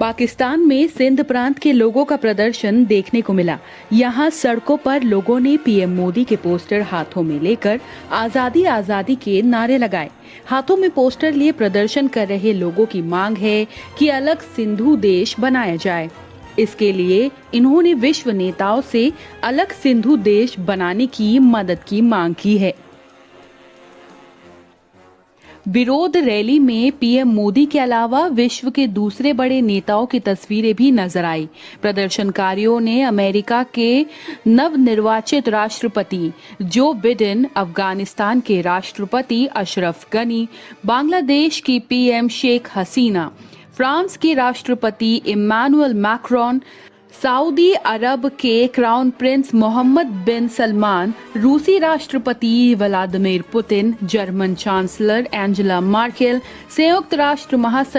पाकिस्तान में सिंध प्रांत के लोगों का प्रदर्शन देखने को मिला। यहाँ सड़कों पर लोगों ने पीएम मोदी के पोस्टर हाथों में लेकर आजादी आजादी के नारे लगाए। हाथों में पोस्टर लिए प्रदर्शन कर रहे लोगों की मांग है कि अलग सिंधु देश बनाया जाए। इसके लिए इन्होंने विश्व नेताओं से अलग सिंधु देश बनाने की मदद की मांग की है। विरोध रैली में पीएम मोदी के अलावा विश्व के दूसरे बड़े नेताओं की तस्वीरें भी नजर आई। प्रदर्शनकारियों ने अमेरिका के नवनिर्वाचित राष्ट्रपति जो बिडेन, अफगानिस्तान के राष्ट्रपति अशरफ गनी, बांग्लादेश की पीएम शेख हसीना, फ्रांस के राष्ट्रपति इमैनुअल मैक्रोन, सऊदी अरब के क्राउन प्रिंस मोहम्मद बिन सलमान, रूसी राष्ट्रपति Vladimir Putin, German chancellor Angela Merkel, संयुक्त राष्ट्र महासचिव